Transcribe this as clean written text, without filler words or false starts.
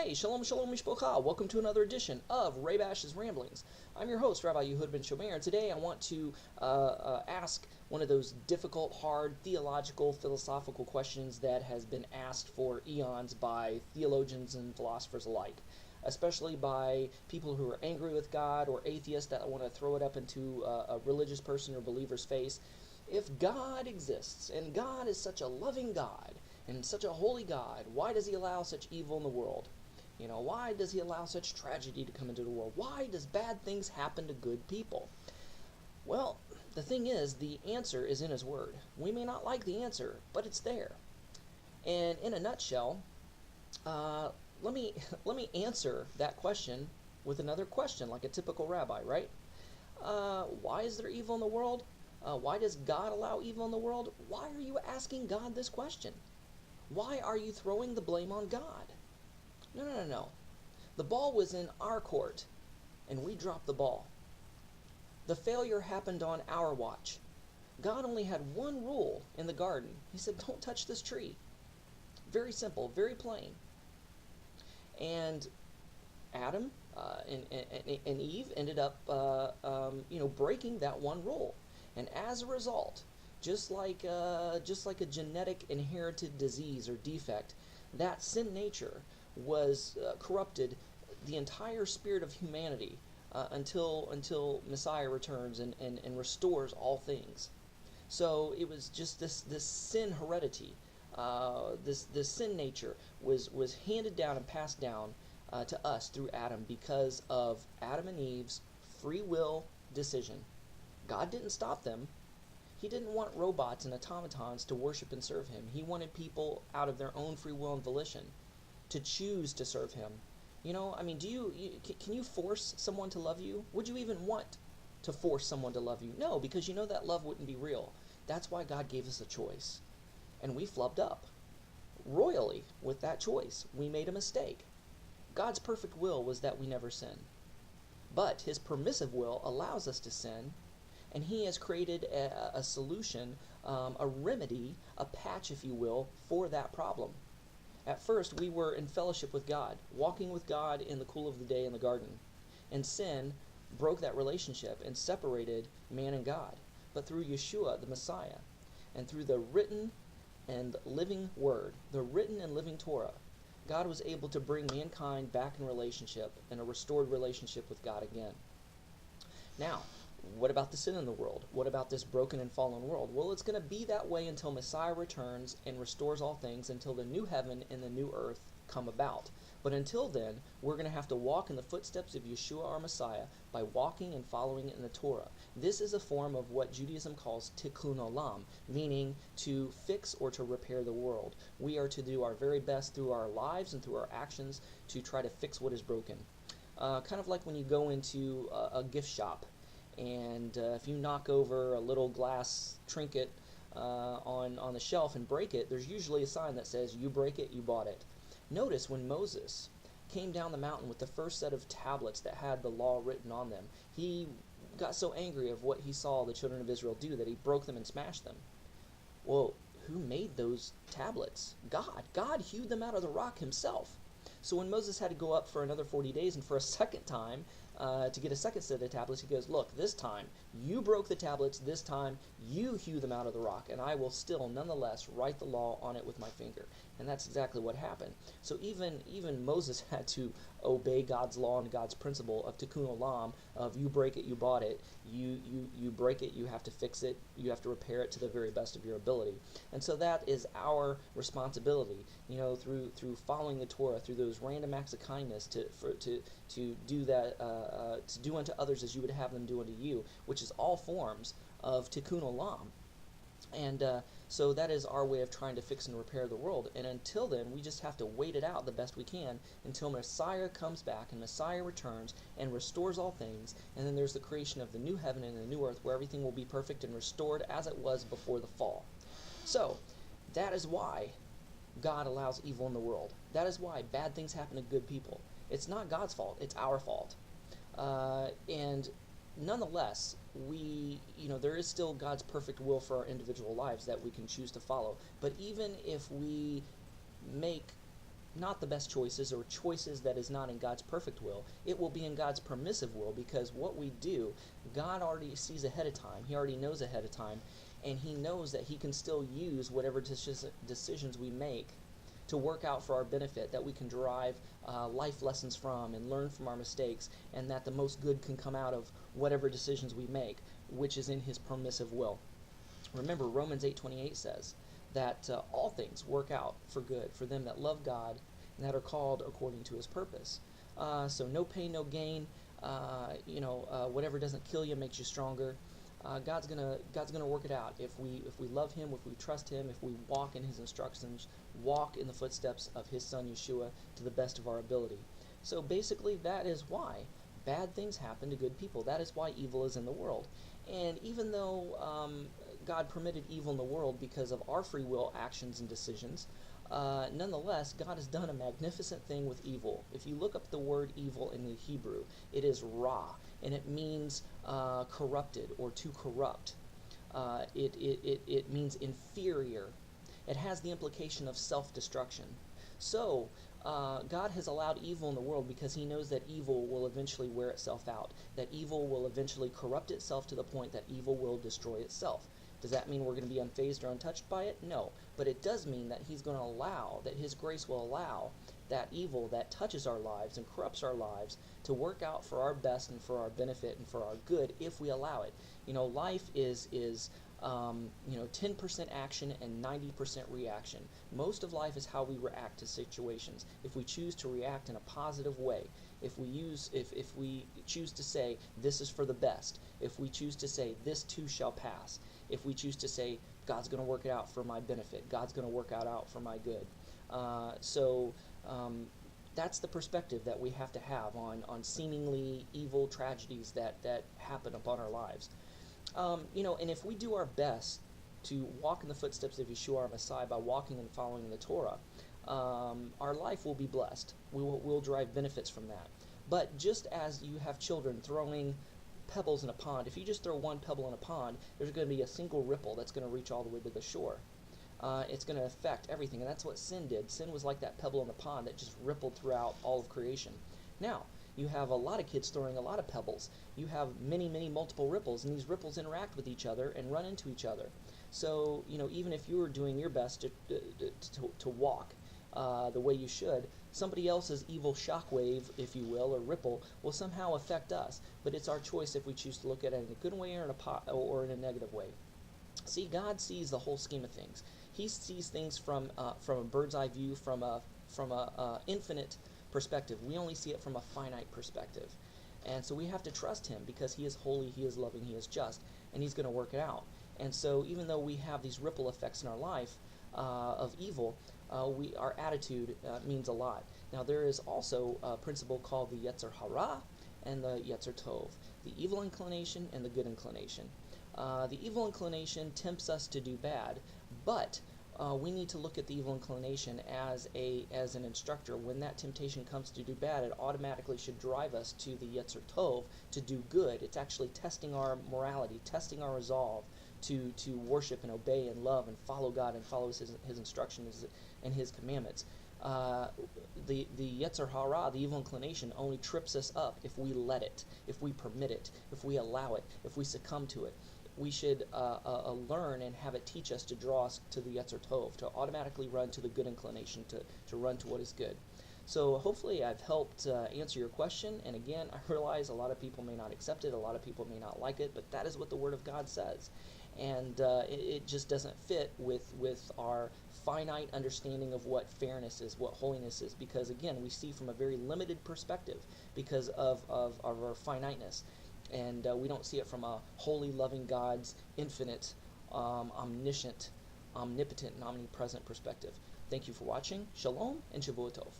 Hey, shalom, shalom, mishpocha. Welcome to another edition of Ray Bash's Ramblings. I'm your host, Rabbi Yehud Ben Shomer, and today I want to ask one of those difficult, hard, theological, philosophical questions that has been asked for eons by theologians and philosophers alike, especially by people who are angry with God or atheists that want to throw it up into a religious person or believer's face. If God exists, and God is such a loving God, and such a holy God, why does he allow such evil in the world? Why does he allow such tragedy to come into the world? Why does bad things happen to good people? Well, the thing is, the answer is in his word. We may not like the answer, but it's there. And in a nutshell, let me answer that question with another question, like a typical rabbi, right? Why is there evil in the world? Why does God allow evil in the world? Why are you asking God this question? Why are you throwing the blame on God? No. The ball was in our court, and we dropped the ball. The failure happened on our watch. God only had one rule in the garden. He said, don't touch this tree. Very simple, very plain. And Adam and Eve ended up breaking that one rule. And as a result, just like a genetic inherited disease or defect, that sin nature was corrupted the entire spirit of humanity until Messiah returns and restores all things. So it was just this sin heredity, this sin nature was handed down and passed down to us through Adam because of Adam and Eve's free will decision. God didn't stop them. He didn't want robots and automatons to worship and serve him. He wanted people out of their own free will and volition to choose to serve him. Can you force someone to love you? Would you even want to force someone to love you? No, because you know that love wouldn't be real. That's why God gave us a choice. And we flubbed up royally with that choice. We made a mistake. God's perfect will was that we never sin. But his permissive will allows us to sin, and he has created a solution, a remedy, a patch, if you will, for that problem. At first, we were in fellowship with God, walking with God in the cool of the day in the garden. And sin broke that relationship and separated man and God. But through Yeshua, the Messiah, and through the written and living Word, the written and living Torah, God was able to bring mankind back in relationship and a restored relationship with God again. Now, what about the sin in the world? What about this broken and fallen world? Well, it's going to be that way until Messiah returns and restores all things, until the new heaven and the new earth come about. But until then, we're going to have to walk in the footsteps of Yeshua, our Messiah, by walking and following in the Torah. This is a form of what Judaism calls tikkun olam, meaning to fix or to repair the world. We are to do our very best through our lives and through our actions to try to fix what is broken. Kind of like when you go into a gift shop, and if you knock over a little glass trinket on the shelf and break it, there's usually a sign that says, you break it, you bought it. Notice when Moses came down the mountain with the first set of tablets that had the law written on them, he got so angry of what he saw the children of Israel do that he broke them and smashed them. Well, who made those tablets? God. God hewed them out of the rock himself. So when Moses had to go up for another 40 days and for a second time to get a second set of tablets, he goes, look, this time you broke the tablets, this time you hew them out of the rock, and I will still nonetheless write the law on it with my finger. And that's exactly what happened. So even Moses had to obey God's law and God's principle of tikkun olam, of you break it, you bought it, you break it, you have to fix it, you have to repair it to the very best of your ability. And so that is our responsibility, through following the Torah, through those random acts of kindness to do that, to do unto others as you would have them do unto you, which is all forms of tikkun olam. And so that is our way of trying to fix and repair the world. And until then, we just have to wait it out the best we can until Messiah comes back and Messiah returns and restores all things. And then there's the creation of the new heaven and the new earth where everything will be perfect and restored as it was before the fall. So that is why God allows evil in the world. That is why bad things happen to good people. It's not God's fault. It's our fault. And nonetheless, there is still God's perfect will for our individual lives that we can choose to follow. But even if we make not the best choices or choices that is not in God's perfect will. It will be in God's permissive will, because what we do, God already sees ahead of time. He already knows ahead of time, and He knows that He can still use whatever decisions we make to work out for our benefit, that we can derive life lessons from and learn from our mistakes, and that the most good can come out of whatever decisions we make, which is in His permissive will. Remember, Romans 8:28 says that all things work out for good for them that love God and that are called according to His purpose. So no pain, no gain. Whatever doesn't kill you makes you stronger. God's gonna work it out if we love Him, if we trust Him, if we walk in His instructions, walk in the footsteps of His Son Yeshua to the best of our ability. So basically, that is why bad things happen to good people. That is why evil is in the world. And even though God permitted evil in the world because of our free will actions and decisions, nonetheless, God has done a magnificent thing with evil. If you look up the word evil in the Hebrew, it is ra, and it means corrupted or to corrupt. It means inferior. It has the implication of self-destruction. So, God has allowed evil in the world because He knows that evil will eventually wear itself out, that evil will eventually corrupt itself to the point that evil will destroy itself. Does that mean we're going to be unfazed or untouched by it? No. But it does mean that He's going to allow, that His grace will allow that evil that touches our lives and corrupts our lives to work out for our best and for our benefit and for our good if we allow it. Life is 10% action and 90% reaction. Most of life is how we react to situations. If we choose to react in a positive way, if we choose to say this is for the best, if we choose to say this too shall pass, if we choose to say God's going to work it out for my benefit, God's going to work it out for my good. That's the perspective that we have to have on seemingly evil tragedies that happen upon our lives. And if we do our best to walk in the footsteps of Yeshua our Messiah by walking and following the Torah, our life will be blessed. We'll derive benefits from that. But just as you have children throwing pebbles in a pond, if you just throw one pebble in a pond, there's going to be a single ripple that's going to reach all the way to the shore. It's going to affect everything, and that's what sin did. Sin was like that pebble in the pond that just rippled throughout all of creation. Now, you have a lot of kids throwing a lot of pebbles. You have many, many multiple ripples, and these ripples interact with each other and run into each other. So, even if you were doing your best to walk the way you should, somebody else's evil shockwave, if you will, or ripple, will somehow affect us. But it's our choice if we choose to look at it in a good way or in a negative way. See, God sees the whole scheme of things. He sees things from a bird's eye view, from a infinite perspective. We only see it from a finite perspective. And so we have to trust Him because He is holy, He is loving, He is just, and He's going to work it out. And so even though we have these ripple effects in our life of evil, our attitude means a lot. Now there is also a principle called the Yetzer Hara and the Yetzer Tov, the evil inclination and the good inclination. The evil inclination tempts us to do bad, but we need to look at the evil inclination as an instructor. When that temptation comes to do bad, it automatically should drive us to the Yetzer Tov to do good. It's actually testing our morality, testing our resolve to worship and obey and love and follow God and follow His instructions and His commandments. The Yetzer Hara, the evil inclination, only trips us up if we let it, if we permit it, if we allow it, if we succumb to it. We should learn and have it teach us to draw us to the Yetzer Tov, to automatically run to the good inclination, to run to what is good. So hopefully I've helped answer your question. And again, I realize a lot of people may not accept it, a lot of people may not like it, but that is what the Word of God says. And it just doesn't fit with our finite understanding of what fairness is, what holiness is, because again, we see from a very limited perspective because of our finiteness. And we don't see it from a holy, loving God's infinite, omniscient, omnipotent, and omnipresent perspective. Thank you for watching. Shalom and Shavua Tov.